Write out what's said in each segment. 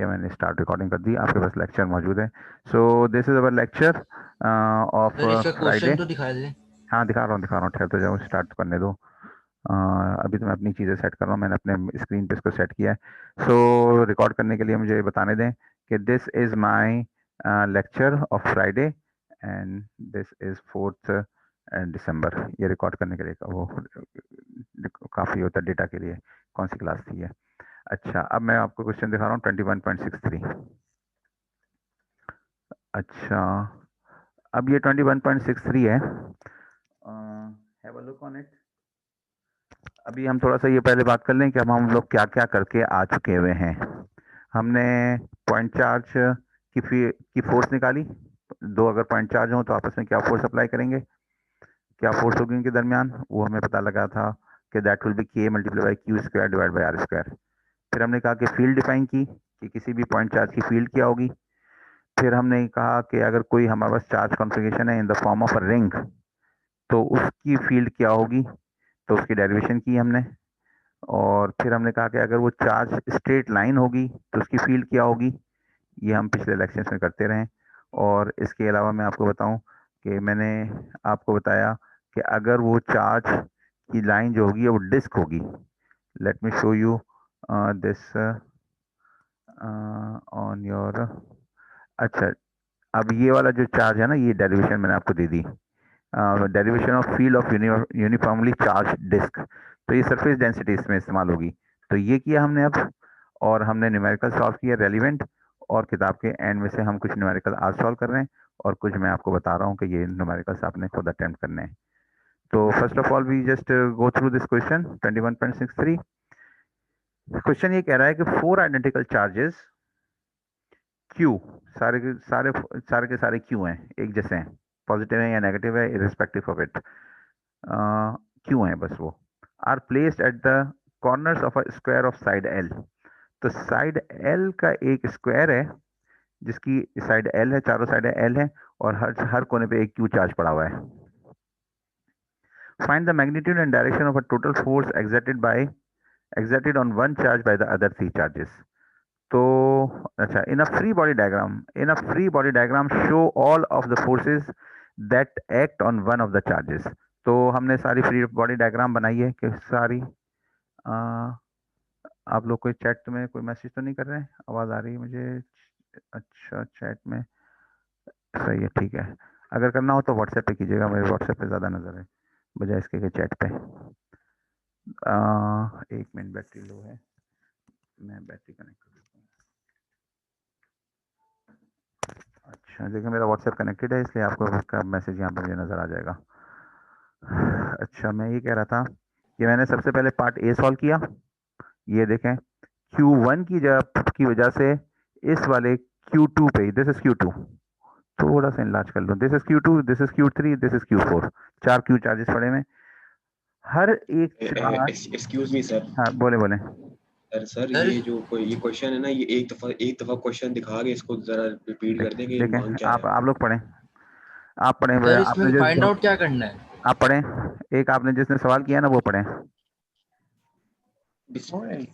है, मैंने start recording कर दी, आपके पास लेक्चर मौजूद है। So this is our lecture of sir इसका फ्राइडे। क्वेश्चन तो दिखा दे। हाँ दिखा रहा हूँ, ठहर तो जाओ, स्टार्ट करने दो। अभी तो मैं अपनी चीज़ें सेट कर रहा हूँ, मैंने अपने स्क्रीन पे इसको सेट किया है। सो रिकॉर्ड करने के लिए मुझे बताने दें कि this is my lecture of Friday and this is 4 दिसंबर। ये रिकॉर्ड करने के लिए वो काफ़ी होता है डेटा के लिए, कौन सी क्लास थी ये। अच्छा, अब मैं आपको क्वेश्चन दिखा रहा हूँ 21.63। अच्छा, अब ये 21.63 है। Have a look on it. अभी हम थोड़ा सा ये पहले बात कर लें कि अब हम लोग क्या क्या करके आ चुके हुए हैं। हमने पॉइंट चार्ज की फोर्स निकाली। दो अगर पॉइंट चार्ज हो तो आपस में क्या फोर्स अप्लाई करेंगे, क्या फोर्स होगी इनके दरमियान, वो हमें पता लगा था कि that will be K multiply by Q square divide by r square. फिर हमने कहा कि फील्ड डिफाइन की कि किसी भी पॉइंट चार्ज की फील्ड क्या होगी। फिर हमने कहा कि अगर कोई हमारे पास चार्ज कॉन्फ़िगरेशन है in the form of a ring तो उसकी फील्ड क्या होगी, तो उसकी डेरिवेशन की हमने। और फिर हमने कहा कि अगर वो चार्ज स्ट्रेट लाइन होगी तो उसकी फील्ड क्या होगी, ये हम पिछले लेक्चर्स में करते रहे। और इसके अलावा मैं आपको बताऊं कि मैंने आपको बताया कि अगर वो चार्ज की लाइन जो होगी वो डिस्क होगी। Let me show you this on your. अच्छा, अब ये वाला जो चार्ज है ना, ये डेरिवेशन मैंने आपको दे दी, derivation of field of uniformly charge disc. तो ये सरफेस डेंसिटी इसमें इस्तेमाल होगी। तो ये किया हमने अब, और हमने न्यूमेरिकल सॉल्व किया रेलिवेंट, और किताब के एंड में से हम कुछ न्यूमेरिकल आज सॉल्व कर रहे हैं और कुछ मैं आपको बता रहा हूँ कि ये न्यूमेरिकल्स आपने खुद अटेम्प्ट करने हैं। तो first of all we just go through this question 21.63। Question ये कह रहा है कि 4 आइडेंटिकल चार्जेस क्यू, सारे के सारे क्यू हैं, एक जैसे हैं, पॉजिटिव है या नेगेटिव है इरिस्पेक्टिव ऑफ इट, क्यू हैं बस वो, are placed at the corners of a square of side L. तो साइड एल का एक स्क्वायर है जिसकी साइड एल है, चारों साइड एल है, और हर हर कोने पे एक क्यू चार्ज पड़ा हुआ है। Find the magnitude and direction of a total force exerted on one charge by the other three charges. तो अच्छा, in a free body diagram show all of the forces that act on one of the charges. तो हमने सारी free body diagram बनाई है कि सारी आप लोग कोई चैट में कोई मैसेज तो नहीं कर रहे हैं, आवाज़ आ रही है मुझे। अच्छा, चैट में सही है, ठीक है। अगर करना हो तो व्हाट्सएप पे कीजिएगा, मेरे व्हाट्सएप पे ज़्यादा नज़र है बजाय इसके कि चैट पे। 1 मिनट, बैटरी लो है, मैं बैटरी कनेक्ट कर देता हूँ। अच्छा, देखिए मेरा व्हाट्सएप कनेक्टेड है इसलिए आपको उसका मैसेज यहाँ पर मुझे नज़र आ जाएगा। अच्छा, मैं ये कह रहा था कि मैंने सबसे पहले पार्ट ए सॉल्व किया। ये देखें, Q1 की वजह से इस वाले Q2 पे, दिस इज Q2, थोड़ा सा इनलार्ज कर लो, this is Q2, this is Q3, this is Q4, 4 Q charges पड़े में। हर एक चार्ज, एक्सक्यूज मी सर। हाँ बोले बोले। सर सर ये जो ये क्वेश्चन है ना, ये एक दफा क्वेश्चन दिखा के इसको जरा रिपीट कर देंगे, देखें, मांग क्या है। आप लोग पढ़ें, आप पढ़ें, सर आपने इसमें फाइंड जो आउट क्या करना है? आप पढ़ें, एक आपने जिसने सवाल किया ना वो पढ़ें।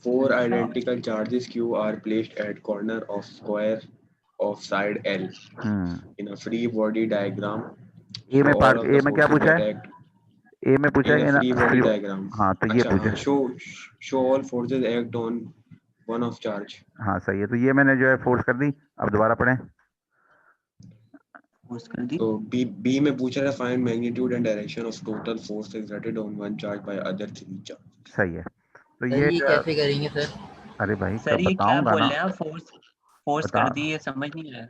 Four identical charges Q are placed at corner of square of side L in a free body diagram. ए में Show all part of A the में क्या forces पूछा that है, act ए में पूछा in है a कि ना free body फ्री। diagram. हाँ तो ये अच्छा पूछा। हाँ, show all forces act on one of charge. हाँ सही है, तो ये मैंने जो है फोर्स कर दी। अब दोबारा पढ़ें। तो B में पूछा है find magnitude and direction of total force exerted on one charge by other three charges. सही है, तो सर ये ये जो, कैसे करेंगे सर? अरे भाई सर कब ये क्या बताऊंगा बोल ना, रहे हैं? फोर्स बता। कर दी, ये समझ नहीं आया।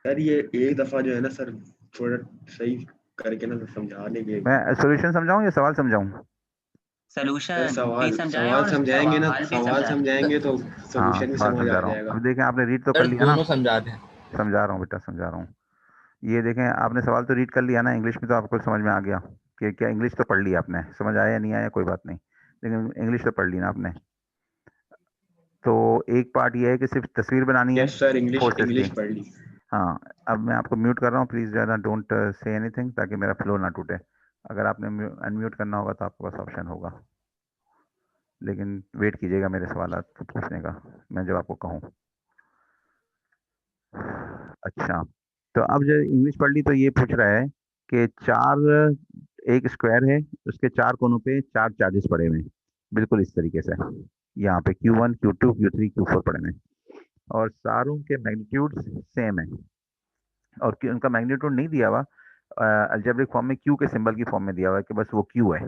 सर ये एक दफा जो है ना सर, थोड़ा सही करके ना समझा लेंगे। मैं सॉल्यूशन समझाऊं या सवाल समझाऊं? सर सोल्यूशन भी सवाल समझाएं सवाल और समझाएंगे ना, सवाल भी सवाल समझाएं। समझाएंगे तो हाँ सॉल्यूशन भी सवाल समझ आ समझा रहा हूँ। जाएगा। अब देखें, आपने रीड तो कर सर लिया ना। दोनों समझा दें। समझा रहा हूँ बेटा, समझा रहा हूँ। ये देखें, आपने सवाल तो रीड कर लिया ना, इंग्लिश में तो आपको समझ में आ गया कि क्या, इंग्लिश तो पढ़ ली आपने, समझ आया या नहीं आया कोई बात नहीं, लेकिन इंग्लिश तो पढ़ ली ना आपने। तो एक पार्ट ये है कि सिर्फ तस्वीर बनानी है यस सर, इंग्लिश फोर्सेस की। इंग्लिश पढ़ ली। हाँ, अब मैं आपको म्यूट कर रहा हूँ, प्लीज़ ज़्यादा डोंट से एनीथिंग ताकि मेरा फ्लो ना टूटे। अगर आपने अनम्यूट करना होगा तो आपके पास ऑप्शन होगा, लेकिन वेट कीजिएगा मेरे सवाल पूछने का, मैं जब आपको कहूँ। अच्छा, तो अब जो इंग्लिश पढ़ ली तो ये पूछ रहा है कि चार, एक स्क्वायर है, उसके चार कोनों पे चार चार्जेस पड़े हुए हैं, बिल्कुल इस तरीके से यहाँ पे Q1 Q2 Q3 Q4 पड़े हुए हैं, और सारों के मैग्नीट्यूड सेम है, और उनका मैग्नीट्यूड नहीं दिया हुआ अलजेब्रिक फॉर्म में, क्यू के सिंबल की फॉर्म में दिया हुआ है कि बस वो क्यू है।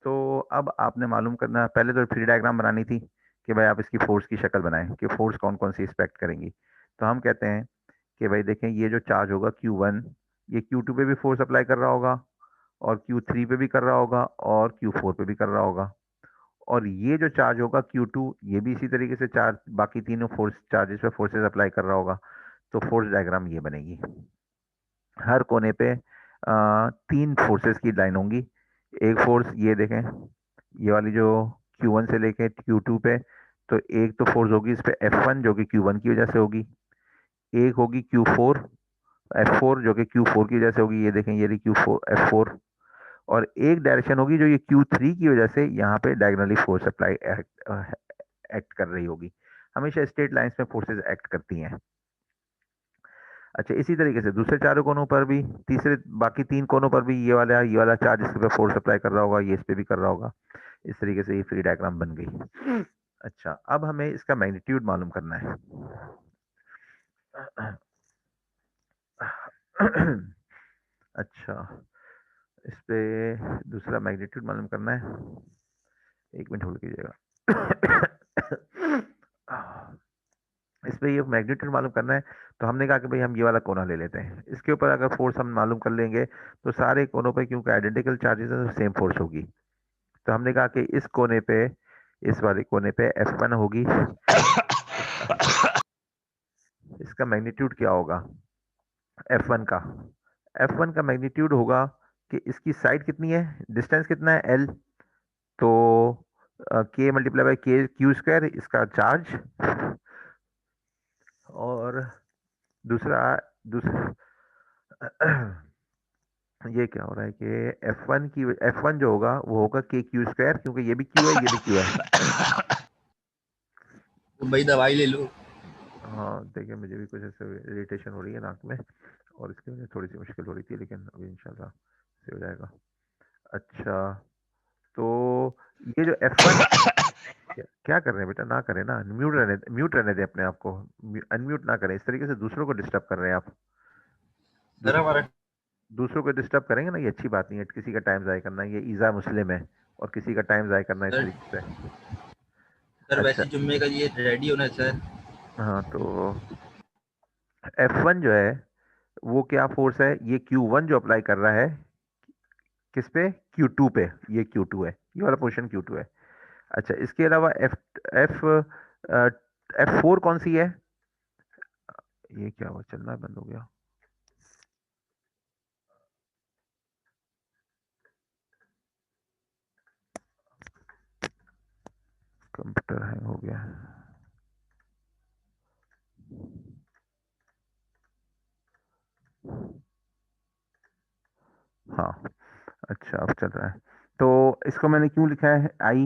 तो अब आपने मालूम करना, पहले तो फ्री डायग्राम बनानी थी कि भाई आप इसकी फोर्स की शक्ल बनाएं कि फोर्स कौन कौन सी एक्सपेक्ट करेंगी। तो हम कहते हैं कि भाई देखें, ये जो चार्ज होगा Q1, ये Q2 पे भी फोर्स अप्लाई कर रहा होगा, और Q3 पे भी कर रहा होगा, और Q4 पे भी कर रहा होगा, और ये जो चार्ज होगा Q2, ये भी इसी तरीके से चार्ज बाकी तीनों फोर्स चार्जेस पे फोर्सेस अप्लाई कर रहा होगा। तो फोर्स डायग्राम ये बनेगी। हर कोने पे तीन फोर्सेस की लाइन होंगी। एक फोर्स ये देखें, ये वाली जो Q1 से लेके Q2 पे, तो एक तो फोर्स होगी इस पे F1 जो कि Q1 की वजह से होगी, एक होगी Q4 F4 जो कि Q4 की वजह से होगी, ये देखें ये रही Q4 F4, और एक डायरेक्शन होगी जो ये Q3 की वजह से यहाँ पे डायगोनली फोर्स अप्लाई एक्ट कर रही होगी। हमेशा स्ट्रेट लाइंस में फोर्सेस एक्ट करती हैं। अच्छा, इसी तरीके से दूसरे चारों कोनों पर भी, तीसरे बाकी तीन कोनों पर भी ये वाला चार्ज इस पे फोर्स अप्लाई कर रहा होगा, ये इस पे भी कर रहा होगा। इस तरीके से ये फ्री डायग्राम बन गई। अच्छा, अब हमें इसका मैग्नीट्यूड मालूम करना है। अच्छा, इस पे दूसरा मैग्नीट्यूड मालूम करना है, एक मिनट होल्ड कीजिएगा। इस पे ये मैग्नीट्यूड मालूम करना है, तो हमने कहा कि भाई हम ये वाला कोना ले लेते हैं, इसके ऊपर अगर फोर्स हम मालूम कर लेंगे तो सारे कोनों पे क्योंकि आइडेंटिकल चार्जेस है तो सेम फोर्स होगी। तो हमने कहा कि इस कोने पे, इस वाले कोने पे F1 होगी, इसका मैग्नीट्यूड क्या होगा F1 का? F1 का मैग्नीट्यूड होगा कि इसकी साइड कितनी है, डिस्टेंस कितना है L, तो K multiply by K Q square इसका चार्ज, और दूसरा दूसरा ये क्या हो रहा है कि F1 जो होगा वो होगा K Q स्क्वायर, क्योंकि ये भी Q है ये भी Q है। तो भाई दवाई ले लो। हाँ देखिए, मुझे भी कुछ ऐसे इरिटेशन हो रही है नाक में, और इसकी वजह से थोड़ी सी मुश्किल हो रही थी, लेकिन अभी इंशाल्लाह सही हो जाएगा। अच्छा, तो ये जो F1, क्या कर रहे हैं बेटा, ना करें ना, म्यूट रहने दें अपने आप को, अनम्यूट ना करें, इस तरीके से दूसरों को डिस्टर्ब कर रहे हैं आप। सर हमारा दूसरों को डिस्टर्ब करेंगे ना, ये अच्छी बात नहीं है, किसी का टाइम ज़ाया करना, ये ईज़ा मुस्लिम है, और किसी का टाइम ज़ाया करना इस सर तरीके से। सर अच्छा, वैसे जुम्मे का ये रेडी होना है सर। हाँ, तो F1 जो है वो क्या फोर्स है, ये Q1 जो अप्लाई कर रहा है किस पे, Q2 पे, ये Q2 है, ये वाला पोर्शन Q2 है। अच्छा, इसके अलावा F F4 कौन सी है, ये क्या हुआ, चलना बंद हो गया, कंप्यूटर हैंग हो गया। हाँ, अच्छा अब चल रहा है। तो इसको मैंने क्यों लिखा है आई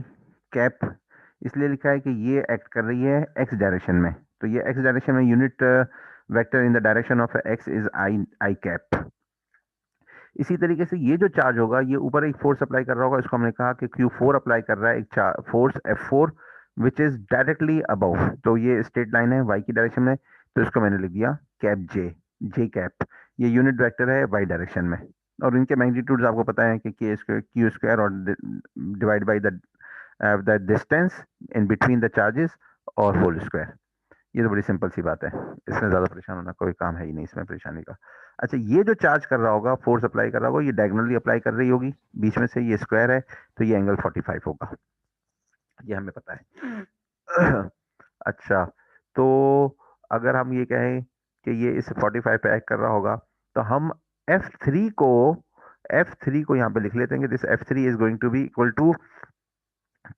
कैप, इसलिए लिखा है कि ये एक्ट कर रही है एक्स डायरेक्शन में, तो ये एक्स डायरेक्शन में unit vector in the direction of x is I cap. इसी तरीके से ये जो चार्ज होगा, ये ऊपर एक फोर्स अप्लाई कर रहा होगा, इसको हमने कहा कि Q4 अप्लाई कर रहा है एक force F4 which is directly above, तो ये स्ट्रेट लाइन है वाई की डायरेक्शन में, तो इसको मैंने लिख दिया कैप जे कैप, ये यूनिट वेक्टर है वाई डायरेक्शन में, और इनके मैग्नीट्यूड्स आपको पता है कि K स्क्वायर Q स्क्वायर और divide by the distance in between the charges और होल स्क्वायर। ये तो बड़ी सिंपल सी बात है, इसमें ज़्यादा परेशान होना कोई काम है ही नहीं इसमें परेशानी का। अच्छा, ये जो चार्ज कर रहा होगा, फोर्स अप्लाई कर रहा होगा, ये डायगोनली अप्लाई कर रही होगी, बीच में से ये स्क्वायर है, तो ये एंगल 45 होगा, ये हमें पता है। अच्छा, तो अगर हम ये कहें कि ये इस 45 पे एक्ट कर रहा होगा, तो हम F3 को यहाँ पे लिख लेते हैं, this F3 is going to be equal to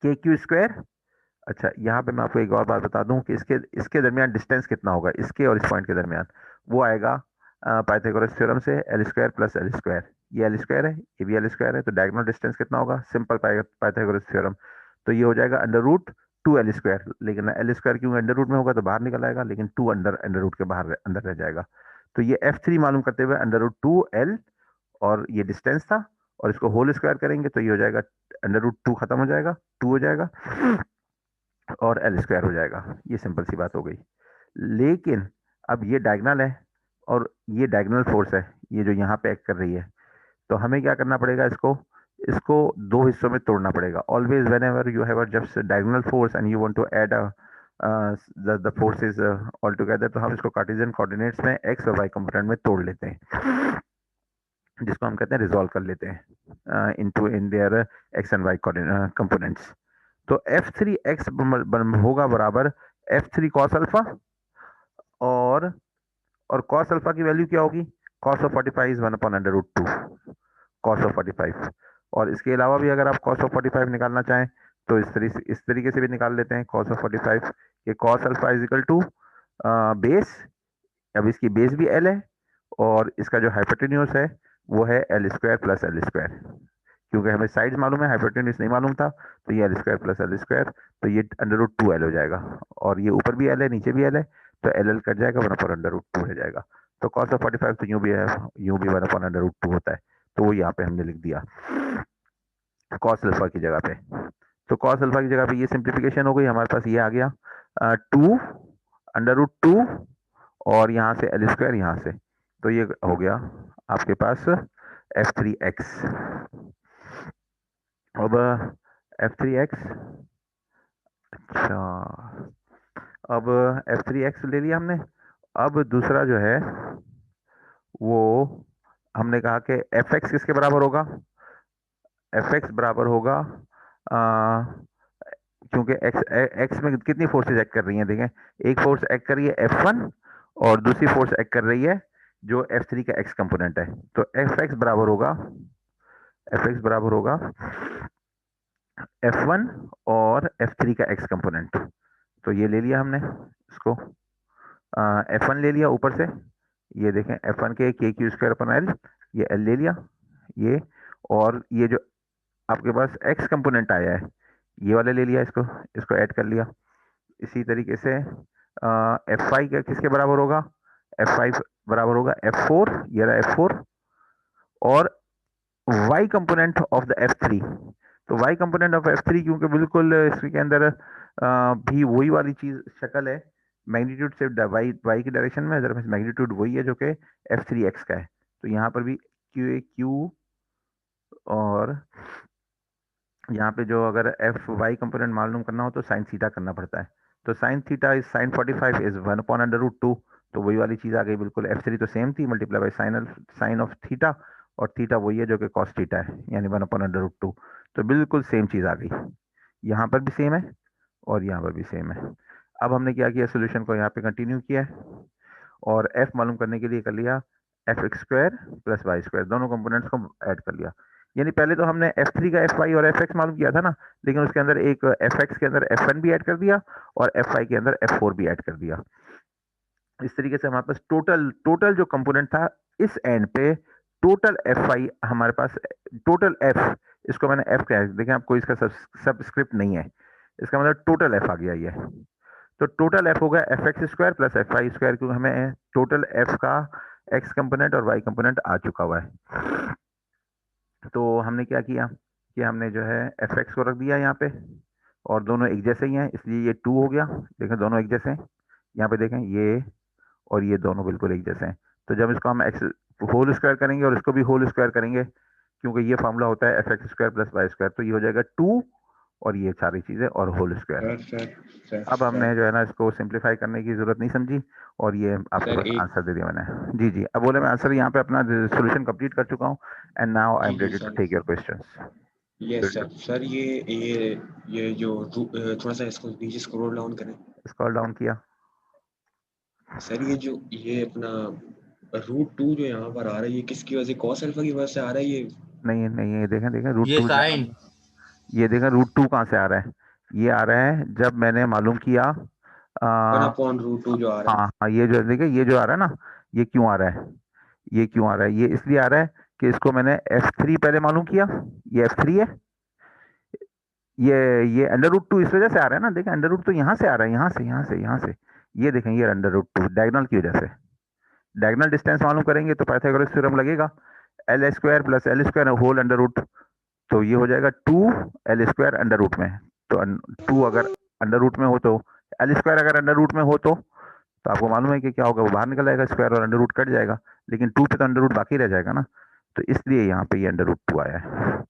KQ square. अच्छा, यहाँ पे मैं आपको एक और बात बता दूं कि इसके इसके दरमियान डिस्टेंस कितना होगा, इसके और इस पॉइंट के दरमियान, वो आएगा पाइथागोरस थ्योरम से L square plus L square, ये एल स्क्वायर है ये भी एल स्क्वायर है, तो डायगोनल डिस्टेंस कितना होगा, सिंपल पाइथागोरस थ्योरम, तो ये हो जाएगा अंडर रूट 2l², लेकिन l² क्योंकि अंडर रूट में होगा तो बाहर निकल आएगा, लेकिन 2 अंडर रूट के बाहर अंदर रह जाएगा। तो ये f3 मालूम करते हुए √2l, और ये डिस्टेंस था, और इसको होल स्क्वायर करेंगे तो ये हो जाएगा √2 खत्म हो जाएगा, 2 हो जाएगा, और l² हो जाएगा। ये सिंपल सी बात हो गई। लेकिन अब ये डायगोनल है और ये डायगोनल फोर्स है, ये जो यहाँ पे एक्ट कर रही है, तो हमें क्या करना पड़ेगा, इसको दो हिस्सों में तोड़ना पड़ेगा। Always whenever you have just diagonal forces and you want to add the forces all together, तो हम इसको कार्टेशियन कोऑर्डिनेट्स में एक्स और वाई कंपोनेंट में तोड़ लेते हैं, जिसको हम कहते हैं रिजॉल्व कर लेते हैं in their X and Y components. तो f3x होगा बराबर f3 cos अल्फा, और cos अल्फा की वैल्यू क्या होगी, cos of 45 is 1/√2 cos of 45। और इसके अलावा भी अगर आप cos ऑफ 45 निकालना चाहें तो इस तरीके से भी निकाल लेते हैं cos ऑफ 45, ये cos alpha is equal to base, अब इसकी बेस भी l है, और इसका जो हाइपोटेन्यूज है वो है l² प्लस l², क्योंकि हमें साइड मालूम है, हाइपोटेन्यूज नहीं मालूम था, तो ये l² प्लस l², तो ये √2l हो जाएगा, और ये ऊपर भी l है नीचे भी l है, तो l कट जाएगा, 1/√2 रह जाएगा। तो cos ऑफ 45 तो यूं भी है, यूं भी 1/√2 होता है, तो वो यहाँ पे हमने लिख दिया cos अल्फा की जगह पे। तो cos अल्फा की जगह पे ये सिंप्लीफिकेशन हो गई, हमारे पास ये आ गया 2 √2, और यहाँ से l² यहाँ से, तो ये हो गया आपके पास f3x। अब f3x, अच्छा, अब f3x ले लिया हमने। अब दूसरा जो है वो हमने कहा कि fx किसके बराबर होगा, fx बराबर होगा क्योंकि x में कितनी फोर्सेज एक्ट कर रही हैं, देखें, एक फोर्स एक्ट कर रही है f1 और दूसरी फोर्स एक्ट कर रही है जो f3 का x कंपोनेंट है। तो fx बराबर होगा f1 और f3 का x कंपोनेंट। तो ये ले लिया हमने, इसको f1 ले लिया ऊपर से, ये देखें f1 के k²/l, ये l ले लिया ये, और ये जो आपके पास x कंपोनेंट आया है ये वाला ले लिया, इसको ऐड कर लिया। इसी तरीके से f5 का किसके बराबर होगा, f5 बराबर होगा f4, ये रहा f4, और y component of the f3। तो y कंपोनेंट ऑफ f3 क्योंकि बिल्कुल इसके अंदर भी वही वाली चीज शक्ल है, मैग्नीट्यूड से y की डायरेक्शन में, अदरवाइज मैग्नीट्यूड वही है जो कि f3x का है। तो यहाँ पर भी q, और यहाँ पे जो अगर fy कंपोनेंट मालूम करना हो तो साइन थीटा करना पड़ता है। तो sine theta is sine 45 is 1/√2, तो वही वाली चीज आ गई बिल्कुल। f3 तो सेम थी, multiply by sine of theta, और थीटा वही है जो कि कॉस थीटा है, यानी 1/√2, तो बिल्कुल सेम चीज आ गई। यहाँ पर भी सेम है और यहाँ पर भी सेम है। अब हमने क्या किया, सोल्यूशन को यहाँ पे कंटिन्यू किया है, और f मालूम करने के लिए कर लिया fx² प्लस y², दोनों कंपोनेंट्स को ऐड कर लिया। यानी पहले तो हमने f3 का fy और fx मालूम किया था ना, लेकिन उसके अंदर एक fx के अंदर f1 भी ऐड कर दिया और fy के अंदर f4 भी ऐड कर दिया। इस तरीके से हमारे पास टोटल जो कंपोनेंट था इस एंड पे, टोटल fy हमारे पास, टोटल f, इसको मैंने f कहा है, देखें आपको इसका सबस्क्रिप्ट नहीं है, इसका मतलब टोटल f आ गया ये। तो टोटल f होगा fx² प्लस fy², क्योंकि हमें टोटल f का x कंपोनेंट और y कंपोनेंट आ चुका हुआ है। तो हमने क्या किया कि हमने जो है fx को रख दिया यहाँ पे, और दोनों एक जैसे ही हैं, इसलिए ये 2 हो गया, देखें दोनों एक जैसे हैं, यहाँ पे देखें ये और ये दोनों बिल्कुल एक जैसे हैं। तो जब इसको हम x होल स्क्वायर करेंगे और इसको भी होल स्क्वायर करेंगे, क्योंकि ये फॉर्मूला होता है fx² प्लस y², तो ये हो जाएगा 2 और ये सारी चीजें और होल स्क्वायर। अब हमने जो है ना इसको सिंप्लीफाई करने की जरूरत नहीं समझी, और ये आपके पास आंसर दे दिया मैंने। जी अब बोले मैं आंसर यहाँ पे अपना सोल्यूशन कंप्लीट कर चुका हूँ, and now I am ready to take your questions. Yes sir ये जो थोड़ा सा इसको नीचे स्क्रॉल डाउन करें। स्क्रॉल डाउन किया सर, ये अपना √2 जो यहाँ पर आ रहा है, ये किसकी वजह से, कॉस अल्फा की वजह से आ रहा है ये? नहीं, ये देखें ये √2, साइन, ये देखें √2 कहाँ से आ रहा है, ये आ रहा है जब मैंने मालूम किया 1/√2 जो आ रहा है। हाँ, ये जो देखिए ये जो आ रहा है ना, ये क्यों आ रहा है, ये क्यों आ रहा है, ये इसलिए आ रहा है कि इसको मैंने f3 पहले मालूम किया, ये f3 है, ये अंडर रूट 2 इस वजह से आ रहा है ना, देखें अंडर रूट तो यहाँ से आ रहा है, यहाँ से ये देखें, ये अंडर रूट 2 डायगोनल की वजह से। डायगोनल डिस्टेंस मालूम करेंगे तो पाइथागोरस थ्योरम लगेगा, L square plus L square whole under root, तो ये हो जाएगा 2 एल स्क्वायर अंडर रूट में। तो 2 अगर अंडर रूट में हो तो एल स्क्वायर अगर अंडर रूट में हो तो आपको मालूम है कि क्या होगा, वो बाहर निकल जाएगा स्क्वायर और अंडर रूट कट जाएगा, लेकिन 2 पे तो अंडर रूट बाकी रह जाएगा ना, तो इसलिए यहाँ पे ये अंडर रूट 2 आया है।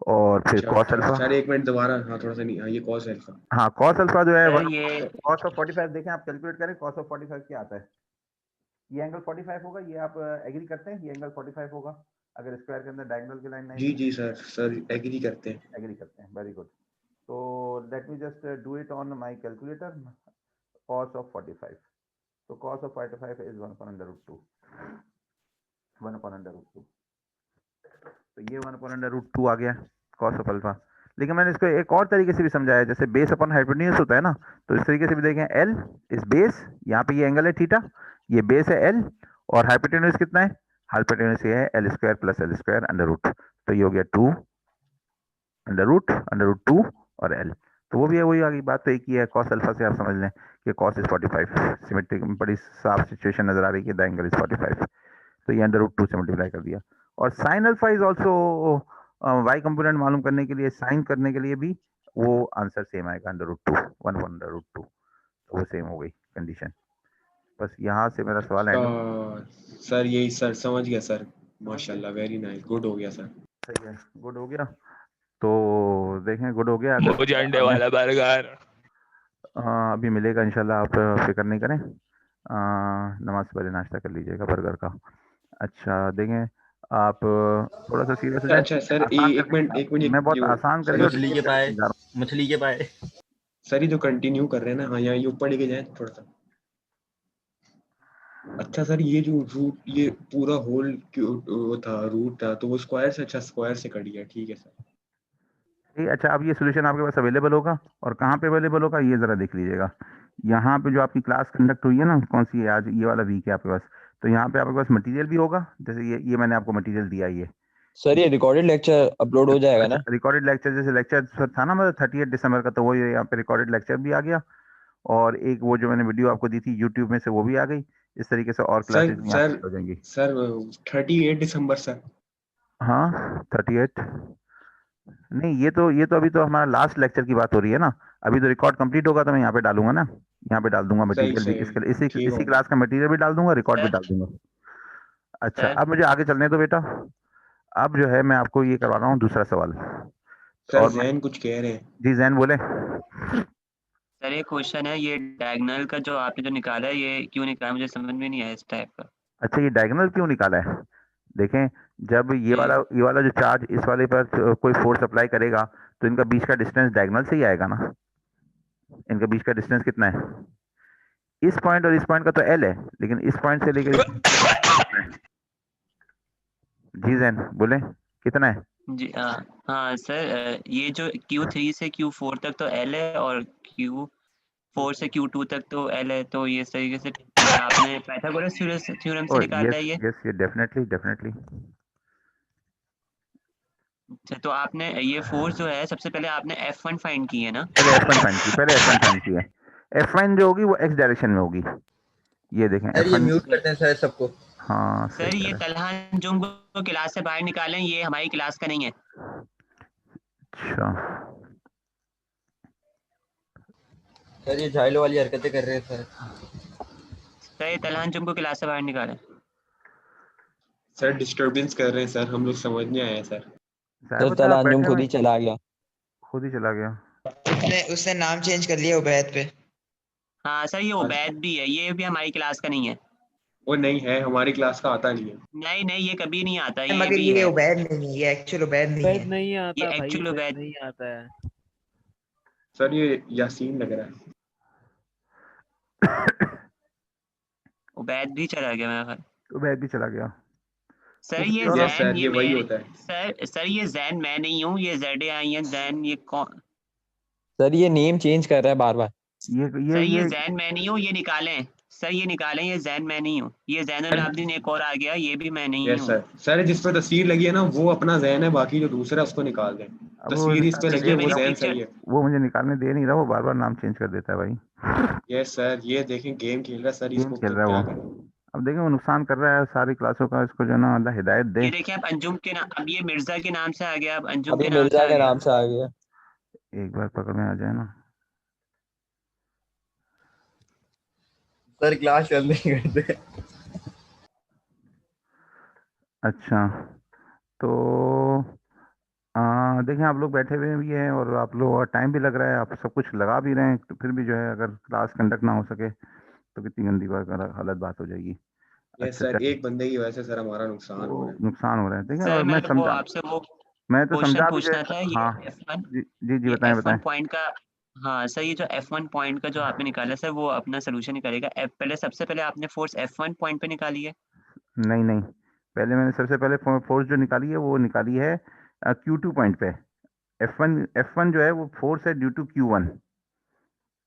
और फिर कॉस अल्फा, सर एक मिनट दोबारा, हाँ थोड़ा सा नहीं, हाँ ये कॉस अल्फा, हाँ कॉस अल्फा जो है सर ये कॉस ऑफ 45 देखें आप कैलकुलेट करें, कॉस ऑफ 45 क्या आता है, ये एंगल 45 होगा, ये आप एग्री करते हैं, ये एंगल 45 होगा अगर स्क्वायर के अंदर डायगोनल की लाइन नहीं। जी सर एग्री करते हैं। एग्री करते हैं, वेरी गुड। तो let me just do it on my calculator, cos of 45, तो cos of 45 is 1 upon under root 2, 1 upon under root 2, तो ये 1 upon under root 2 आ गया cos of अल्फा। लेकिन मैंने इसको एक और तरीके से भी समझाया, जैसे बेस अपॉन हाइपोटेन्यूज होता है ना, तो इस तरीके से भी देखें, L इस बेस, यहाँ पे ये एंगल है थीटा, ये बेस है L, और हाइपोटेन्यूज कितना है, हाइपोटेन्यूज ये है L square plus L square under root, तो ये हो गया 2 अंडर रूट 2 और L, तो वो भी है, वही आ गई बात, तो एक ही है, कॉस अल्फा से आप समझ लें कि कॉस इज 45, सिमेट्रिक में बड़ी साफ सिचुएशन नजर आ रही है, द एंगल इज 45, तो ये अंडर रूट 2 से मल्टीप्लाई कर दिया। और sine alpha is also Y component मालूम करने के लिए, साइन करने के लिए भी वो आंसर सेम आएगा, अंडर रूट 2, 1 अंडर रूट 2, तो वो सेम हो गई कंडीशन। बस यहाँ से मेरा सवाल है सर यही सर समझ गया सर, माशाल्लाह वेरी नाइस, गुड हो गया सर। सही है, गुड हो गया, तो देखें गुड हो गया, मुझे अंडे वाला बर्गर अभी मिलेगा इंशाल्लाह, आप फिक्र नहीं करें, नमाज से पहले नाश्ता कर लीजिएगा बर्गर का। अच्छा देखें, आप थोड़ा सा सीरियस हो जाए, अच्छा सर एक मिनट मैं बहुत आसान करके मछली के पाए, मछली के पाए। सर ये जो कंटिन्यू कर रहे हैं ना, हाँ यहाँ ये ऊपर लेके जाए थोड़ा सा। अच्छा सर ये जो रूट, ये पूरा होल वो था, रूट था, तो वो स्क्वायर से, अच्छा स्क्वायर से कट गया, ठीक है सर। अच्छा, अब ये सोल्यूशन आपके पास अवेलेबल होगा, और कहाँ पे अवेलेबल होगा ये ज़रा देख लीजिएगा। यहाँ पे जो आपकी क्लास कंडक्ट हुई है ना, कौन सी है आज, ये वाला वीक है आपके पास, तो यहाँ पे आपके पास मटेरियल भी होगा, जैसे ये मैंने आपको मटेरियल दिया, ये सर ये रिकॉर्डेड लेक्चर अपलोड हो जाएगा ना? रिकॉर्डेड लेक्चर, जैसे लेक्चर था ना मतलब 38 दिसंबर का, तो वो यहाँ पे रिकॉर्डेड लेक्चर भी आ गया, और एक वो जो मैंने वीडियो आपको दी थी यूट्यूब में से, वो भी आ गई, इस तरीके से और क्लासेस हो जाएंगी। सर 38 दिसंबर सर, हाँ 38 नहीं, ये तो अभी तो हमारा लास्ट लेक्चर की बात हो रही है ना, अभी तो रिकॉर्ड कंप्लीट होगा तो मैं यहाँ पे डालूंगा ना, यहाँ पे डाल दूंगा मटेरियल भी, इसके इसी क्लास का मटेरियल भी डाल दूंगा, रिकॉर्ड भी डाल दूंगा। अच्छा अब मुझे आगे चलने दो बेटा, अब जो है मैं आपको ये करवा रहा हूँ दूसरा सवाल। सर जैन कुछ कह रहे हैं। जी जैन बोले। सर ये क्वेश्चन है, ये डायगोनल का जो आपने जो निकाला है, ये क्यों निकाला, मुझे समझ में नहीं आया इस टाइप का। अच्छा ये डायगोनल क्यों निकाला है, देखें जब ये वाला जो चार्ज इस वाले पर कोई फोर्स अप्लाई करेगा, तो इनका बीच का डिस्टेंस डायगोनल से ही आएगा ना, इनका बीच का डिस्टेंस कितना है, इस पॉइंट और इस पॉइंट का तो L है, लेकिन इस पॉइंट से लेकर जी जैन बोले कितना है? जी हाँ सर, ये जो Q3 से Q4 तक तो L है, और Q4 से Q2 तक तो L है, तो ये इस तरीके से आपने पाइथागोरस थ्योरम से निकाला है ये। यस ये डेफिनेटली। अच्छा, तो आपने ये फोर्स जो है सबसे पहले आपने F1 फाइंड की है ना? पहले F1 फाइंड की है, F1 जो होगी वो x डायरेक्शन में होगी, ये देखें सर ये म्यूट करते हैं सर सबको। हाँ सर ये तलहान जुम को क्लास से बाहर निकालें, ये हमारी क्लास का नहीं है। अच्छा सर ये झाइलो वाली हरकतें कर रहे हैं सर। सर ये तलहान जुम को क्लास से बाहर निकालें। सर डिस्टरबेंस कर रहे हैं सर, हम लोग समझ नहीं आया सर। सर तलांजुम खुद ही चला गया, उसने नाम चेंज कर लिया उबैद पे। हाँ सर ये उबैद भी है, ये भी हमारी क्लास का नहीं है। वो नहीं है, हमारी क्लास का आता नहीं है। नहीं ये कभी नहीं आता, ये मगर भी ये है। उबैद नहीं है, ये एक्चुअल उबैद नहीं है। नहीं आता ये भाई, एक्चुअल उबैद नहीं आता है सर ये यासीन लग रहा है। उबैद भी चला गया मेरा ख्याल। उबैद भी चला गया। सर ये यस जैन, सर ये वही होता है। सर ये जैन मैं नहीं हूँ, ये जेड आई है जैन, ये कौन? सर ये नेम चेंज कर रहा है बार बार। सर ये जैन मैं नहीं हूँ, ये निकालें सर ये निकालें, ये जैन मैं नहीं हूँ, ये जैनुल आबदीन एक और आ गया, ये भी मैं नहीं यस हूँ। सर। सर जिस पे तस्वीर लगी है ना वो अपना जैन है, बाकी जो दूसरा है उसको निकाल दें। अब वो तस्वीर इस पे लगी है वो मेरी जैन पिक्चर सही है। वो मुझे निकालने दे नहीं रहा, वो बार बार नाम चेंज कर देता है भाई। यस सर, ये देखें गेम खेल रहा है सर, गेम इसको खेल रहा क्या है करें। वो। अब देखें वो नुकसान कर रहा है सारी क्लासों का, इसको जो है ना अल्लाह हिदायत दे। ये देखिए, अब अंजुम के नाम, अब ये मिर्जा के नाम से आ गया, अब अंजुम अभी के नाम से मिर्जा आ के गया। नाम से आ गया। एक बार पकड़ में आ जाए ना। सर क्लास चल नहीं करते। अच्छा तो देखें आप लोग बैठे हुए भी हैं और आप लोग टाइम भी लग रहा है, आप सब कुछ लगा भी रहे हैं, तो फिर भी जो है अगर क्लास कंडक्ट ना हो सके तो कितनी गंदी बात, गलत बात हो जाएगी। यस अच्छा सर, चलिए, एक बंदे की वजह से सर हमारा नुकसान हो वो रहा है। नुकसान हो रहा है, देखें सर और मैं मेरे को समझा, आपसे वो मैं तो क्वेश्चन समझा भी पूछना था, रहे। ये हाँ F1, जी जी जी, ये बताएं बताएं। F1 पॉइंट का, हाँ सर ये जो F1 पॉइंट का जो आपने निकाला सर, वो अपना सोल्यूशन निकालेगा। पहले सबसे पहले आपने फोर्स F1 पॉइंट पे निकाली है। नहीं नहीं, पहले मैंने सबसे पहले फोर्स जो निकाली है वो निकाली है Q2 पॉइंट पे। F1 जो है वो फोर्स है ड्यू टू Q1।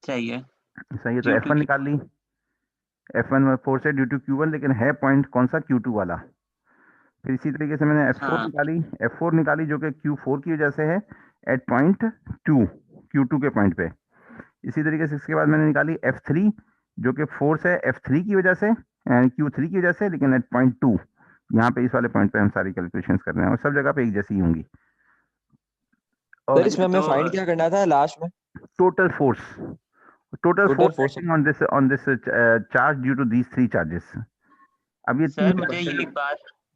सही है, सही है, तो Q2 F1 की। निकाल ली। F1 फोर्स है ड्यू टू Q1, लेकिन है पॉइंट कौन सा, Q2 वाला। फिर इसी तरीके से मैंने F4 हाँ निकाली। F4 निकाली जो कि Q4 की वजह से है एट पॉइंट 2, Q2 के पॉइंट पे। इसी तरीके से इसके बाद मैंने निकाली F3 जो कि फोर्स है F3 की वजह से, Q3 की वजह से, लेकिन एट पॉइंट 2। यहाँ पे इस वाले पॉइंट पे हम सारी कैलकुलेशन कर रहे हैं और सब जगह पे एक जैसी ही होंगी। सर और इसमें हमें तो फाइंड क्या करना था लास्ट में? Total force, total total force force. Acting on this charge due to these 3 charges. अब ये सर 3। मुझे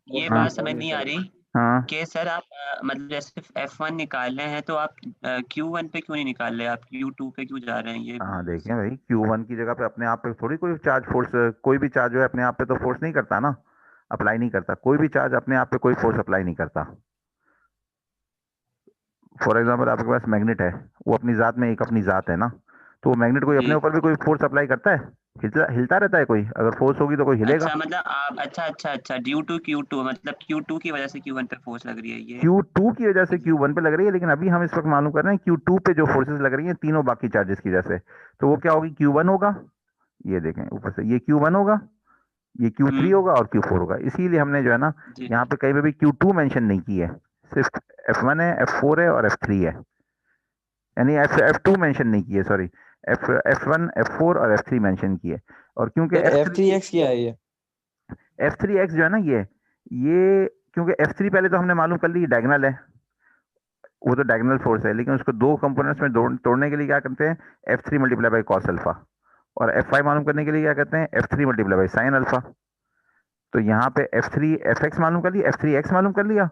ये हाँ बात समझ नहीं आ रही हाँ कि सर आप मतलब जैसे F1 निकाल रहे हैं तो आप Q1 पे क्यों नहीं निकाल रहे, आप Q2 पे क्यों जा रहे हैं, ये हाँ, देखें भाई Q1 की जगह पे अपने आप पे थोड़ी कोई चार्ज फोर्स, कोई भी चार्ज जो है अपने आप पे तो फोर्स नहीं करता ना, अप्लाई नहीं करता। कोई भी चार्ज अपने आप पे कोई फोर्स अप्लाई नहीं करता। फॉर एग्जाम्पल आपके पास मैग्नेट है, वो अपनी जात में एक अपनी जात है ना, तो वो मैग्नेट कोई अपने जी। ऊपर भी कोई फोर्स अप्लाई करता है? हिलता हिलता रहता है कोई, अगर फोर्स होगी तो कोई हिलेगा। अच्छा मतलब आप, अच्छा ड्यू टू Q2, मतलब Q2 की वजह से Q1 पे फोर्स लग रही है ये। Q2 की वजह से Q1 पे लग रही है, लेकिन अभी हम इस वक्त मालूम कर रहे हैं Q2 पे जो फोर्सेस लग रही हैं तीनों बाकी चार्जेस की वजह से, तो वो क्या होगी, Q1 होगा। ये देखें ऊपर से, ये Q1 होगा, ये Q3 हम्म। होगा और Q4 होगा। इसीलिए हमने जो है ना जी। यहाँ पे कहीं पे भी Q2 मेंशन नहीं की है, सिर्फ F1 है, F4 है और F3 है, यानी F2 मेंशन नहीं की है, सॉरी, F1 F4 और F3 मेंशन की है। और क्योंकि सर F3 F3X क्या है ये? F3X जो है ना, ये क्योंकि F3 पहले तो हमने मालूम कर ली डायगोनल है, वो तो डायगोनल फोर्स है, लेकिन उसको दो कंपोनेंट्स में तोड़ने के लिए क्या करते हैं, F3 multiply by cos alpha, और F5 मालूम करने के लिए क्या करते हैं, F3 multiply by sine alpha. तो यहाँ पे F3 Fx मालूम कर लिया, F3X मालूम कर लिया,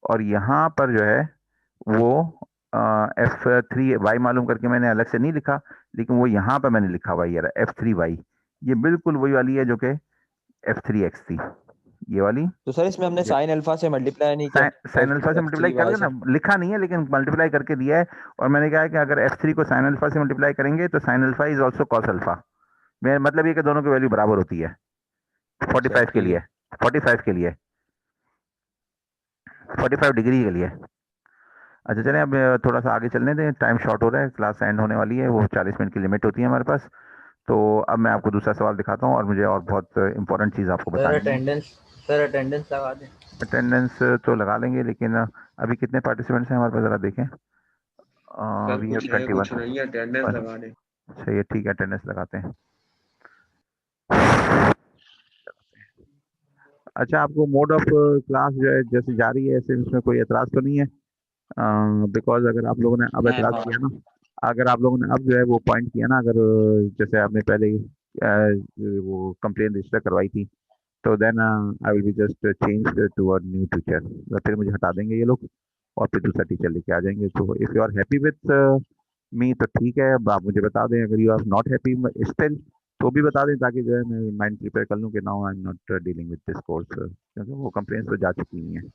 और यहाँ पर जो है वो F3Y मालूम करके मैंने अलग से नहीं लिखा, लेकिन वो यहाँ पर मैंने लिखा हुआ यार F3Y, ये बिल्कुल वही वाली है जो कि F3X थी, ये वाली। तो सर इसमें हमने साइन अल्फा से मल्टीप्लाई नहीं किया? साइन एफ अल्फा से एफ मल्टीप्लाई थ्री कर वाई देना, से? लिखा नहीं है लेकिन मल्टीप्लाई करके दिया है। और मैंने कहा है कि अगर F3 को साइन अल्फा से मल्टीप्लाई करेंगे तो sign alpha is also cos alpha. मेरा मतलब ये कि दोनों की वैल्यू बराबर होती है, अच्छा 45 के ठीक लिए, है। 45 के लिए, 45 डिग्री के लिए। अच्छा चलें, अब थोड़ा सा आगे चलने दें, टाइम शॉर्ट हो रहा है, क्लास एंड होने वाली है, वो 40 मिनट की लिमिट होती है हमारे पास। तो अब मैं आपको दूसरा सवाल दिखाता हूँ और मुझे और बहुत इंपॉर्टेंट चीज़ आपको सर बतानी है। अटेंडेंस, सर अटेंडेंस लगा दें। अटेंडेंस तो लगा लेंगे, लेकिन अभी कितने पार्टिसिपेंट्स हैं हमारे पास, ज़रा देखें। सर वी हैव कुछ है कुछ 21। नहीं है, अटेंडेंस लगा दें। सही है, ठीक है, अटेंडेंस लगाते हैं। अच्छा, आपको मोड ऑफ क्लास जो है जैसे जारी है ऐसे इसमें कोई एतराज़ तो नहीं है? बिकॉज अगर आप लोगों ने अब है एतराज़ किया बहुत। ना, अगर आप लोगों ने अब जो है वो पॉइंट किया ना, अगर जैसे आपने पहले वो कंप्लेन रजिस्टर करवाई थी, तो then I will be just change to a new teacher, फिर मुझे हटा देंगे ये लोग और फिर दूसरा टीचर लेके आ जाएंगे। तो if you are happy with me तो ठीक है, अब आप मुझे बता दें, अगर you are not happy still तो भी बता दें, ताकि जो है मैं माइंड प्रिपेयर कर लूँ कि now I am not dealing with this course, क्योंकि वो कंप्लेन तो जा चुकी हुई हैं।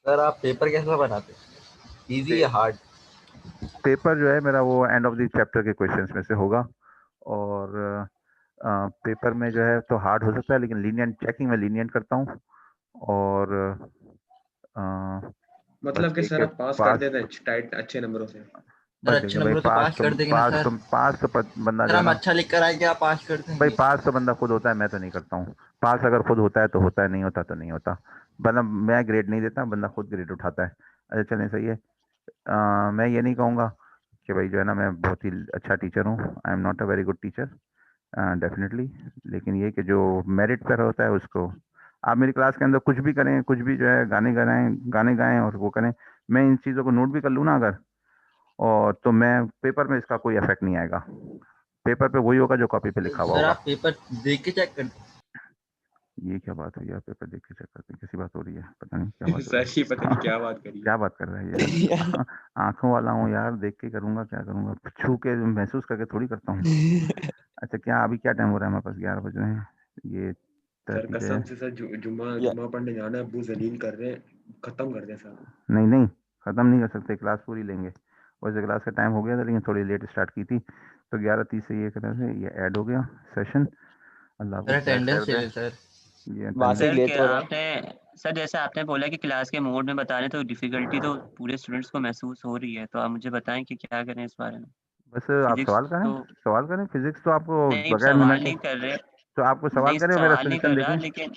सर आप पेपर कैसा बनाते हैं, इजी या हार्ड? पेपर जो है मेरा वो एंड ऑफ द चैप्टर के क्वेश्चंस में से होगा, और पेपर में जो है तो हार्ड हो सकता है, लेकिन लीनियंट चेकिंग में लीनियंट करता हूँ, और अ, बस मतलब कि एक सर है आप पास कर पास। देते हैं टाइट अच्छे नंबरों से? बस अच्छे ठीक है भाई, नंबर तो पास कर देंगे ना सर। पास तो बंदा सर जो है हम ना अच्छा लिख कर आएंगे, आप पास कर देंगे। भाई, पास तो बंदा खुद होता है, मैं तो नहीं करता हूँ पास। अगर खुद होता है तो होता है, नहीं होता तो नहीं होता। बंदा, मैं ग्रेड नहीं देता, बंदा खुद ग्रेड उठाता है। अच्छा चलें, सही है। मैं ये नहीं कहूँगा कि भाई जो है ना मैं बहुत ही अच्छा टीचर हूँ। I am not a very good teacher definitely. लेकिन ये कि जो मेरिट पर होता है उसको, आप मेरी क्लास के अंदर कुछ भी करें, कुछ भी जो है गाने गाएं और वो करें, मैं इन चीज़ों को नोट भी कर लूँ ना अगर, और तो मैं पेपर में इसका कोई इफेक्ट नहीं आएगा। पेपर पे वही होगा जो कॉपी पे लिखा हुआ सर होगा। आप पेपर देख के चेक कर। ये क्या बात हुई यार, पेपर देख के चेक करते हैं, कैसी बात हो रही है, पता नहीं क्या बात हो सर रही ये पता नहीं है। क्या बात करी है। क्या बात कर रहा है यार। आंखों वाला हूँ यार, देख के करूंगा, क्या करूंगा, छू के महसूस करके थोड़ी करता हूँ। अच्छा क्या अभी क्या टाइम हो रहा है हमारे पास, 11 बज रहे हैं। ये सर 30 कसम से सर जुम्मा या- जुम्मा पढ़ने जाना है, अब्बू जलील कर रहे हैं, खत्म कर दे सर। नहीं नहीं, ख़त्म नहीं कर सकते, क्लास पूरी लेंगे। वैसे क्लास का टाइम हो गया था लेकिन थोड़ी लेट स्टार्ट की थी, तो 11:30 से ये तरह से ये ऐड हो गया सेशन। अल्लाह सर को खैर अटेंडेंस ले दे। ले सर। ये वहां से attendance- सर लेट क्या हो रहा है। आपने सर जैसे आपने बोला कि क्लास के मोड में बता रहे तो डिफिकल्टी तो पूरे स्टूडेंट्स को महसूस हो रही है, तो आप मुझे बताएं कि क्या करें इस बारे में। बस आप फिजिक्स तो सवाल करें, फिजिक्स तो आपको नहीं, बगैर सवाल मिनट नहीं कर रहे। तो आपको सवाल नहीं, करें और मेरा सवाल नहीं सोल्यूशन कर रहा, देखें। लेकिन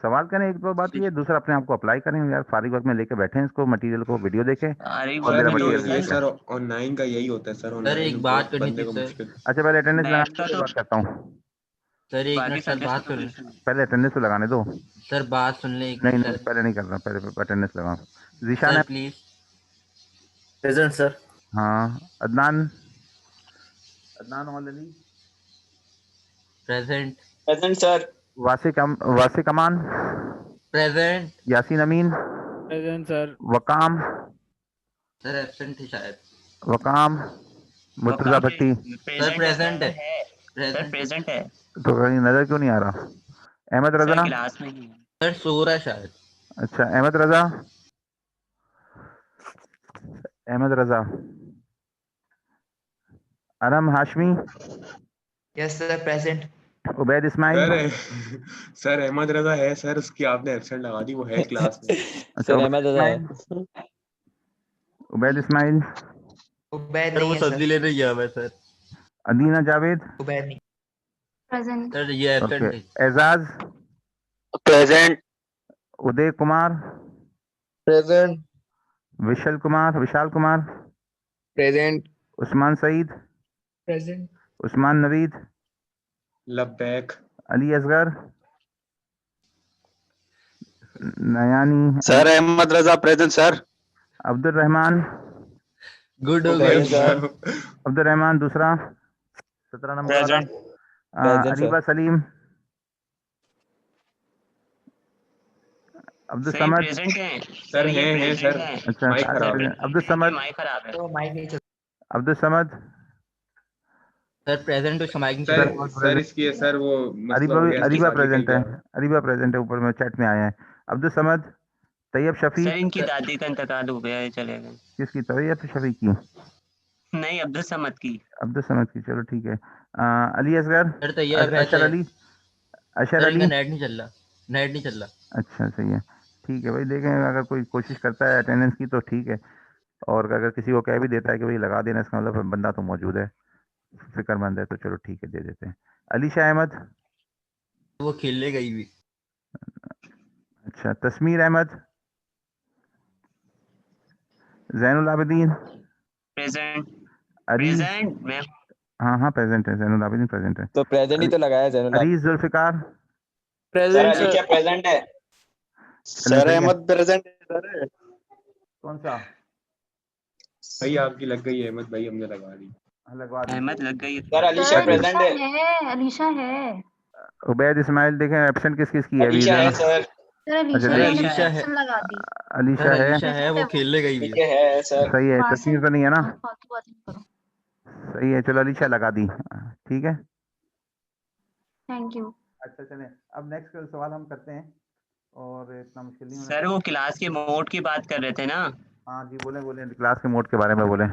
सवाल करें एक तो बात ये, दूसरा अपने आप को अप्लाई करें यार, फारिग वक्त में लेके बैठे हैं इसको, मटेरियल को वीडियो देखें सारी और वर्क सर मेरा में तो मटेरियल ये देखें। सर ऑनलाइन का यही होता है सर, सर ऑनलाइन एक में बात बहुत करनी बंदे थी को सर। मुश्किल। अच्छा पहले अटेंडेंस लगाने मैथ का दो, फिर तो बात करता हूँ। सर एक बाकी मिनट सर सब्जेक्ट्स का बात तो कर ले। कुछ नहीं। पहले अटेंडेंस तो लगाने दो। सर बात सुन ले एक नहीं मिनट नहीं, सर। पहले नहीं कर रहा, पहले अटेंडेंस लगाओ। जीशान सर है। प्लीज। Present sir. हाँ Adnan, Adnan Mohammad Ali, present. Present sir. Wasiq Aman, present. Yaseen Ameen, present sir. Waqam, sir absent थी शायद। वकाम, मुर्तजा वकाम भट्टी। सर प्रेजेंट है। Sir present. प्रेजेंट है। तो कहीं नजर क्यों नहीं आ रहा? अहमद सर रजा। क्लास में ही है। सर सो रहा है शायद। अच्छा Ahmed Raza, Ahmed Raza, Aram Hashmi, yes sir present. Ubaid Ismail. Sir sir Ahmed Raza है सर, उसकी आपने एब्सेंट लगा दी, वो है क्लास में। अच्छा सर उबैद अहमद रजा है। इस्माइल, उबैद इस्माइल, उबैद सर नहीं वो है सब्जी सर। लेने गया मैं सर। अदीना जावेद। उबैद नहीं। प्रेजेंट। सर ये ओके, एब्सेंट है। Ejaz, present. Uday Kumar, present. Vishal Kumar, present. Usman Saeed, present. Usman Naveed, लब्बैक। Ali Asghar, Nayani, sir Ahmed Raza present sir. Abdul Rahman, good हो गया। Present sir. अब्दुल रहमान दूसरा 17 नंबर वाला, present. Present Areeba sir. Salim, Abdul सही समद। प्रेजेंट है सर ये है प्रेजेंट सर, है। अच्छा माइक खराब है। अब्दुल इनकी समद, माइक खराब है। तो माइक नहीं चल। अब्दुल समद, सर प्रेजेंट तो समाइक नहीं सर चल सर रहा। सर इसकी सर वो मसला अरीबा हो गया, इसकी अरीबा शादी कल प्रेजेंट है, गया। अरीबा प्रेजेंट है, ऊपर में चैट में आया है। अब्दुल समद, तैयब शफी। सर इनकी दादी का इंतकाल हो गया है, चले गए। किसकी? तैयब शफी की? नहीं, अब्दुल समद की। अब्दुल समद की, चलो ठीक है। अली असगर, सर तैयब है अशर अली, अशर सर अली। इनका नेट नहीं चल रहा। नेट नहीं चल रहा। अच्छा सही है, ठीक है भाई, देखें अगर कोई कोशिश करता है अटेंडेंस की तो ठीक है, और अगर किसी को कह भी देता है कि भाई लगा देना, इसका मतलब बंदा तो मौजूद है, फिक्रमंद है, तो चलो ठीक है, दे देते हैं। अली शाह अहमद। वो खेलने गई भी। अच्छा Tasmeer Ahmed, Zainul Abidin, present. Areej. Present ma'am. हाँ हाँ प्रेजेंट है, जैनुल आबिदीन प्रेजेंट है। तो प्रेजेंट ही तो लगाया जैनुल आप। Areej Zulfikar. Sir present Ali sir. क्या प्रेजेंट है? चलें सर सही है। अहमद प्रेजेंट है सर। कौन सा? भाई आपकी लग गई है अहमद भाई, हमने लगा दी। लगवा दी। अहमद लग गई। Sir Alisha sir present Alisha है। है, अलीशा है। उबैद इस्माइल, देखें एब्सेंट किस किस की है अभी अलीशा है ना? सर। सर अच्छा अलीशा सर है, देख, मैंने अलीशा है। एप्सन लगा दी। अलीशा सर है, अलीशा है, प्रेजेंट वो है वो। खेलने गई भी ठीक है। है सर। सही है, वहां से तस्वीर तो नहीं है ना? फालतू बात नहीं करो। सही है, चलो अलीशा लगा दी, ठीक है। Thank you. अच्छा चलें, अब नेक्स्ट सवाल हम करते हैं, और इतना मुश्किल नहीं होना सर चाहिए। वो क्लास के मोड की बात कर रहे थे ना। हाँ जी, बोलें बोलें, क्लास के मोड के बारे में बोलें।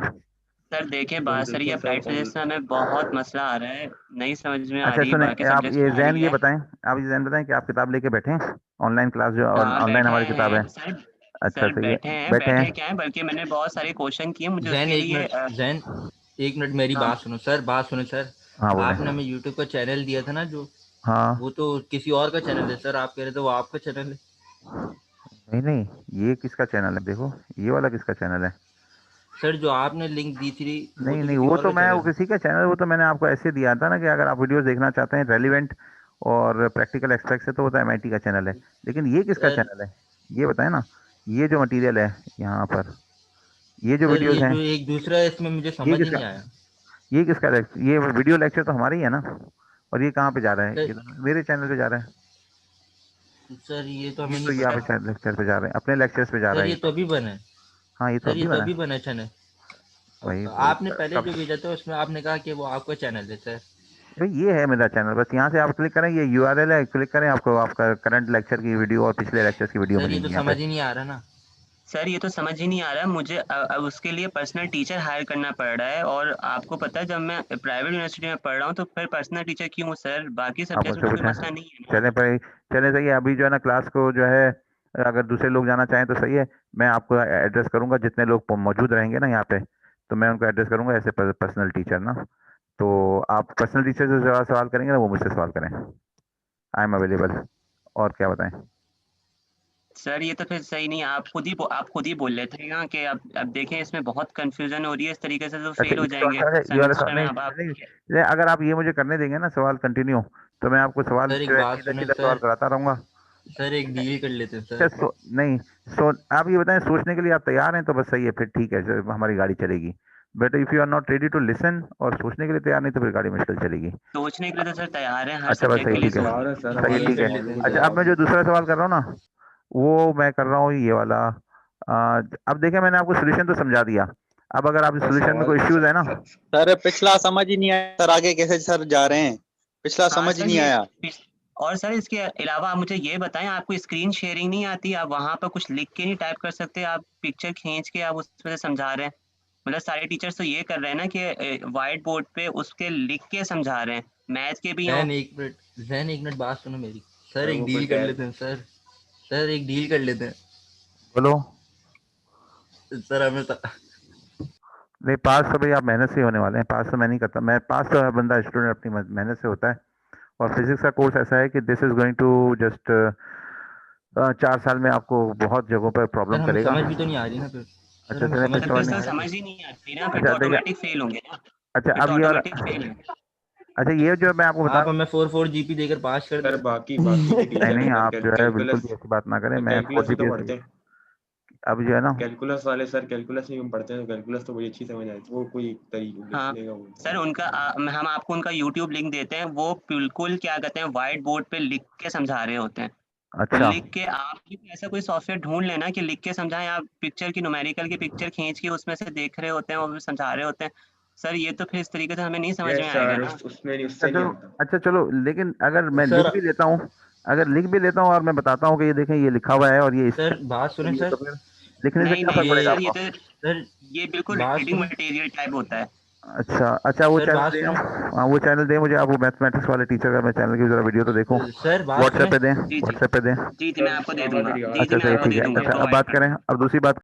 सर देखें, बिल्कुल बात सर ये बिल्कुल अप्लाइड सर। फिजिक्स में हमें बहुत मसला आ रहा है, नहीं समझ में आ अच्छा रही है, सुने, बाकी आप सब्जेक्ट्स ये में आ जैन रही ये है। बताएं, आप ये जैन बताएं कि आप किताब लेके बैठे हैं, ऑनलाइन क्लास जो हाँ ऑनलाइन बैठे हमारी किताब है। हैं सर। अच्छा सर सही है, बैठे हैं क्या है, बल्कि मैंने बहुत सारे क्वेश्चन किए, मुझे जैन उसके एक लिए मिनट, जैन एक मिनट मेरी हाँ। बात सुनो सर, बात सुनो सर। हाँ बोले। आपने हमें यूट्यूब का चैनल दिया था ना जो, हाँ वो तो किसी और का चैनल है सर, आप कह रहे थे वो आपका चैनल है। नहीं नहीं, ये किसका चैनल है, देखो ये वाला किसका चैनल है। सर जो आपने लिंक दी थी वो नहीं तो नहीं, किसी वो और तो का मैं, वो चैनल है। किसी का चैनल, वो तो मैंने आपको ऐसे दिया था ना कि अगर आप वीडियोस देखना चाहते हैं रेलिवेंट और प्रैक्टिकल एस्पेक्ट से, तो वो तो एमआईटी का चैनल है। लेकिन ये किसका सर चैनल है, ये बताएं ना। ये जो मटेरियल है यहाँ पर, ये जो सर वीडियोस ये हैं, जो एक दूसरा है इसमें मुझे ये समझ ही किसका, नहीं आया। ये किसका ये वीडियो लेक्चर तो हमारा ही है ना। और ये कहाँ पे जा रहा है, सर ये तो मेरे चैनल पे जा रहा है। सर ये तो ये हमें तो नहीं यहाँ पता। पे लेक्चर पे जा रहे हैं, अपने लेक्चर्स पे जा रहा सर है ये ये तो तो। अभी बना है। हाँ ये तो सर ये अभी तो बना अभी है। बना है चैनल। वही तो आपने पहले कब, जो भेजा था उसमें आपने कहा कि वो आपका चैनल है सर। भाई ये है मेरा चैनल, बस यहाँ से आप क्लिक करें, ये यूआरएल है, क्लिक करें, आपको आपका करंट लेक्चर की वीडियो और पिछले लेक्चर्स की वीडियो सर ये तो मिलेंगी यहाँ पे। समझ ही नहीं आ रहा ना। सर ये तो समझ ही नहीं आ रहा मुझे, अब उसके लिए पर्सनल टीचर हायर करना पड़ रहा है, और आपको पता है जब मैं प्राइवेट यूनिवर्सिटी में पढ़ रहा हूँ तो फिर पर्सनल टीचर क्यों हूँ सर, बाकी आप सब्जेक्ट में मुझसे तो कोई पूछें, मसला नहीं है ना। चले भाई, चले सही है। अभी जो है ना क्लास को जो है, अगर दूसरे लोग जाना चाहें तो सही है, मैं आपको एड्रेस करूंगा, जितने लोग मौजूद रहेंगे ना यहाँ पे, तो मैं उनको एड्रेस करूंगा ऐसे पर्सनल टीचर ना। तो आप पर्सनल टीचर से सवाल करेंगे ना, वो मुझसे सवाल करें, आई एम अवेलेबल। और क्या बताएं। सर ये तो फिर सही नहीं है, आप खुद ही बोल रहे थे ना कि अब देखें इसमें बहुत कंफ्यूजन हो रही है, इस तरीके से तो अच्छा फेल हो ये जाएंगे वाला है, ये वाला सवाल सेमेस्टर में। नहीं अब आप नहीं, ये अगर आप ये मुझे करने देंगे ना सवाल कंटिन्यू, तो मैं आपको सवाल सर जो एक है बात सीधा सुनो सीधा सवाल सर, कराता रहूंगा। सर एक डील कर लेते हैं अच्छा सर। नहीं, आप ये बताएं, सोचने के लिए आप तैयार हैं तो बस सही है, फिर ठीक है, हमारी गाड़ी चलेगी। But if you are not ready to listen, और सोचने के लिए तैयार नहीं, तो फिर गाड़ी मुश्किल चलेगी। सोचने के लिए तो सर तैयार है, हर अच्छा बस सब्जेक्ट सही, के लिए ठीक है, तैयार है सर, सही है, हमारा डील ठीक कर है। लेते हैं हो अच्छा सर। अब मैं जो जाएगा। दूसरा सवाल कर रहा हूँ ना, वो मैं कर रहा हूँ ये वाला। अब देखिए मैंने आपको सोल्यूशन तो समझा दिया, अब अगर आप सर सोल्यूशन में सवाल कोई इश्यूज है ना। सर पिछला समझ ही नहीं आया सर, आगे कैसे सर जा रहे हैं, पिछला हाँ समझ ही सर नहीं आया। और सर इसके अलावा आप मुझे ये बताएं, आपको स्क्रीन शेयरिंग नहीं आती, आप वहाँ पर कुछ लिख के नहीं टाइप कर सकते, आप पिक्चर खींच के आप उसमें से समझा रहे हैं। मतलब सारे टीचर्स तो ये कर रहे हैं ना कि व्हाइट बोर्ड पे उसके लिख के समझा रहे हैं, मैथ के भी हों। जैन एक मिनट बात सुनो मेरी। सर सर एक वो कोई डील कर लेते हैं सर। सर एक डील कर लेते हैं बोलो। सर, हमें नहीं, पास तो भाई आप मेहनत से ही होने वाले हैं, पास तो मैं नहीं करता, मैं पास तो हर बंदा स्टूडेंट अपनी मेहनत से होता है। और फिजिक्स का कोर्स ऐसा है कि this is going to just 4 साल में आपको बहुत जगहों पर सर प्रॉब्लम हमें करेगा। समझ भी तो नहीं आ रही ना फिर। सर अच्छा हमें चले, फिर समझ तो भी तो फिर समझ नहीं नहीं। सर आ रही समझ फिर। ही नहीं आती ना, फिर तो अच्छा देखिए, ऑटोमेटिक फेल होंगे ना, अच्छा फिर तो अब ये वाला, ऑटोमेटिक फेल है। अच्छा ये जो मैं आपको बता आप रहा हमें 4 जीपी देकर पास कर सर दो। बाकी बाकी के हूँ, नहीं टीचर नहीं, हैं सर, आप जो है बिल्कुल कैलकुलस, भी ऐसी बात ना करें, मैं फोर कैलकुलस भी तो जीपीएस, पढ़ते हैं। अब जो है ना। कैलकुलस वाले सर, कैलकुलस में हम पढ़ते हैं तो कैलकुलस तो बड़ी अच्छी समझ आती है, वो कोई तरीके हाँ लिखने का वो सर उनका हम आपको उनका यूट्यूब लिंक देते हैं, वो बिल्कुल क्या कहते हैं व्हाइट बोर्ड पे लिख के समझा रहे होते हैं। तो अच्छा लिख के आप भी ऐसा कोई सॉफ्टवेयर ढूंढ लेना कि लिख के समझाएं, आप पिक्चर की न्यूमेरिकल की पिक्चर खींच के उसमें से देख रहे होते हैं और समझा रहे होते हैं। सर ये तो फिर इस tरीके से हमें नहीं समझ में यस आएगा सर, ना। उसमें नहीं, अच्छा उससे नहीं चलो, आता। अच्छा चलो, लेकिन अगर मैं लिख सर भी लेता हूँ, अगर लिख भी लेता हूँ और मैं बताता हूँ कि ये देखें ये लिखा हुआ है और ये इस सर बात सुने ये, सर। तो फिर लिखने से नहीं क्या नहीं फर्क नहीं पड़ेगा ये सर, आपको। सर ये बिल्कुल बात रीडिंग सुनो। मटेरियल टाइप होता है। अच्छा अच्छा, वो सर चैनल बात दें सुनो। हाँ, वो चैनल दें मुझे आप, वो मैथमेटिक्स वाले टीचर का मैं चैनल की जरा वीडियो तो देखूं। सर बात व्हाट्सएप सुने। पे दें, जी जी व्हाट्सएप पे दें। जी जी मैं सर आपको दे हाँ हाँ दूंगा, मेरी जी आवाज़ जी अच्छा मैं सही, आपको ठीक दे है। दूंगा, अच्छा अब प्रोवाइड बात कर करें, दूंगा। अब दूसरी बात